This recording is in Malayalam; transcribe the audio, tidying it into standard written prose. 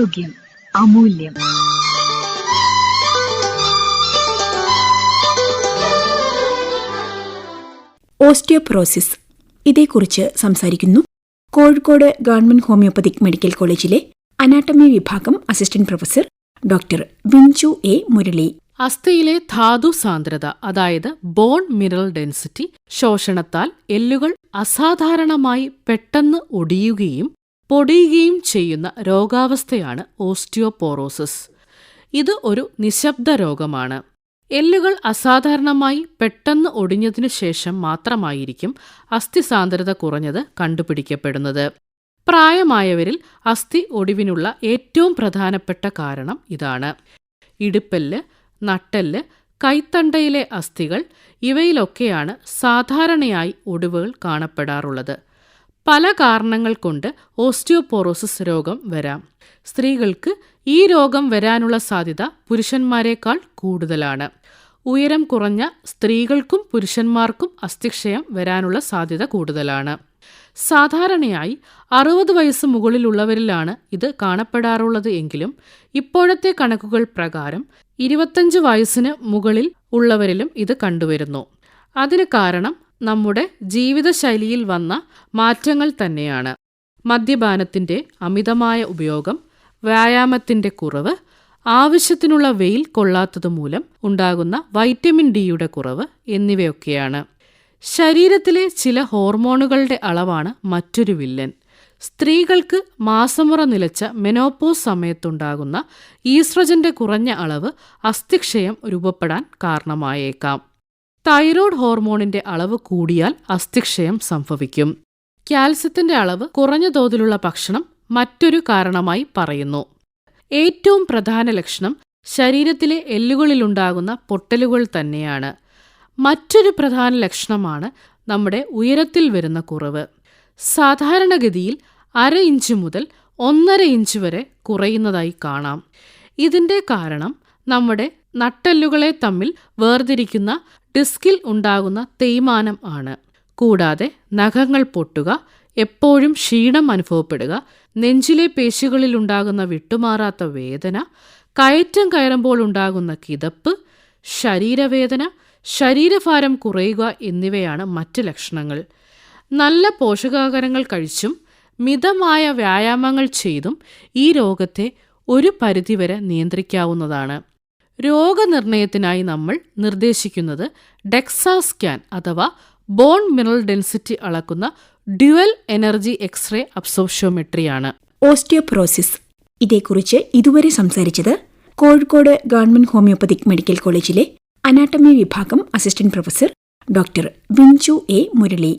ആരോഗ്യം അമൂല്യം. ഓസ്റ്റിയോപൊറോസിസ്, ഇതേക്കുറിച്ച് സംസാരിക്കുന്നു കോഴിക്കോട് ഗവൺമെന്റ് ഹോമിയോപ്പതിക് മെഡിക്കൽ കോളേജിലെ അനാട്ടമി വിഭാഗം assistant professor doctor Vinchu A Murali. അസ്ഥിയിലെ ധാതു സാന്ദ്രത, അതായത് ബോൺ മിനറൽ ഡെൻസിറ്റി, ശോഷണത്താൽ എല്ലുകൾ അസാധാരണമായി പെട്ടെന്ന് ഒടിയുകയും പൊടിയുകയും ചെയ്യുന്ന രോഗാവസ്ഥയാണ് ഓസ്റ്റിയോപൊറോസിസ്. ഇത് ഒരു നിശബ്ദ രോഗമാണ്. എല്ലുകൾ അസാധാരണമായി പെട്ടെന്ന് ഒടിഞ്ഞതിനു ശേഷം മാത്രമായിരിക്കും അസ്ഥി സാന്ദ്രത കുറഞ്ഞത് കണ്ടുപിടിക്കപ്പെടുന്നത്. പ്രായമായവരിൽ അസ്ഥി ഒടിവിനുള്ള ഏറ്റവും പ്രധാനപ്പെട്ട കാരണം ഇതാണ്. ഇടുപ്പെല്ല്, നട്ടെല്ല്, കൈത്തണ്ടയിലെ അസ്ഥികൾ, ഇവയിലൊക്കെയാണ് സാധാരണയായി ഒടിവുകൾ കാണപ്പെടാറുള്ളത്. പല കാരണങ്ങൾ കൊണ്ട് ഓസ്റ്റിയോപൊറോസിസ് രോഗം വരാം. സ്ത്രീകൾക്ക് ഈ രോഗം വരാനുള്ള സാധ്യത പുരുഷന്മാരെക്കാൾ കൂടുതലാണ്. ഉയരം കുറഞ്ഞ സ്ത്രീകൾക്കും പുരുഷന്മാർക്കും അസ്ഥിക്ഷയം വരാനുള്ള സാധ്യത കൂടുതലാണ്. സാധാരണയായി 60 വയസ്സ് മുകളിലുള്ളവരിലാണ് ഇത് കാണപ്പെടാറുള്ളത് എങ്കിലും ഇപ്പോഴത്തെ കണക്കുകൾ പ്രകാരം 25 വയസ്സിന് മുകളിൽ ഉള്ളവരിലും ഇത് കണ്ടുവരുന്നു. അതിന് കാരണം നമ്മുടെ ജീവിതശൈലിയിൽ വന്ന മാറ്റങ്ങൾ തന്നെയാണ്. മദ്യപാനത്തിന്റെ അമിതമായ ഉപയോഗം, വ്യായാമത്തിന്റെ കുറവ്, ആവശ്യത്തിനുള്ള വെയിൽ കൊള്ളാത്തതുമൂലം ഉണ്ടാകുന്ന വൈറ്റമിൻ ഡിയുടെ കുറവ് എന്നിവയൊക്കെയാണ്. ശരീരത്തിലെ ചില ഹോർമോണുകളുടെ അളവാണ് മറ്റൊരു വില്ലൻ. സ്ത്രീകൾക്ക് മാസമുറ നിലച്ച മെനോപോസ് സമയത്തുണ്ടാകുന്ന ഈസ്ട്രജന്റെ കുറഞ്ഞ അളവ് അസ്ഥിക്ഷയം രൂപപ്പെടാൻ കാരണമായേക്കാം. തൈറോയ്ഡ് ഹോർമോണിന്റെ അളവ് കൂടിയാൽ അസ്ഥിക്ഷയം സംഭവിക്കും. കാൽസ്യത്തിന്റെ അളവ് കുറഞ്ഞ തോതിലുള്ള ഭക്ഷണം മറ്റൊരു കാരണമായി പറയുന്നു. ഏറ്റവും പ്രധാന ലക്ഷണം ശരീരത്തിലെ എല്ലുകളിലുണ്ടാകുന്ന പൊട്ടലുകൾ തന്നെയാണ്. മറ്റൊരു പ്രധാന ലക്ഷണമാണ് നമ്മുടെ ഉയരത്തിൽ വരുന്ന കുറവ്. സാധാരണഗതിയിൽ 1/2 ഇഞ്ച് മുതൽ 1.5 ഇഞ്ച് വരെ കുറയുന്നതായി കാണാം. ഇതിന്റെ കാരണം നമ്മുടെ നട്ടെല്ലുകളെ തമ്മിൽ വേർതിരിക്കുന്ന ഡിസ്കിൽ ഉണ്ടാകുന്ന തേയ്മാനം ആണ്. കൂടാതെ നഖങ്ങൾ പൊട്ടുക, എപ്പോഴും ക്ഷീണം അനുഭവപ്പെടുക, നെഞ്ചിലെ പേശികളിലുണ്ടാകുന്ന വിട്ടുമാറാത്ത വേദന, കയറ്റം കയറുമ്പോൾ ഉണ്ടാകുന്ന കിതപ്പ്, ശരീരവേദന, ശരീരഭാരം കുറയുക എന്നിവയാണ് മറ്റ് ലക്ഷണങ്ങൾ. നല്ല പോഷകാഹാരങ്ങൾ കഴിച്ചും മിതമായ വ്യായാമങ്ങൾ ചെയ്തും ഈ രോഗത്തെ ഒരു പരിധിവരെ നിയന്ത്രിക്കാവുന്നതാണ്. രോഗനിർണയത്തിനായി നമ്മൾ നിർദ്ദേശിക്കുന്നത് ഡെക്സാ സ്കാൻ അഥവാ ബോൺ മിനറൽ ഡെൻസിറ്റി അളക്കുന്ന ഡ്യുവൽ എനർജി എക്സ്റേ അബ്സോർപ്ഷോമെട്രിയാണ്. ഓസ്റ്റിയോപൊറോസിസ്, ഇതേക്കുറിച്ച് ഇതുവരെ സംസാരിച്ചത് കോഴിക്കോട് ഗവൺമെന്റ് ഹോമിയോപ്പതിക് മെഡിക്കൽ കോളേജിലെ അനാട്ടമി വിഭാഗം assistant professor doctor Vinchu A Murali.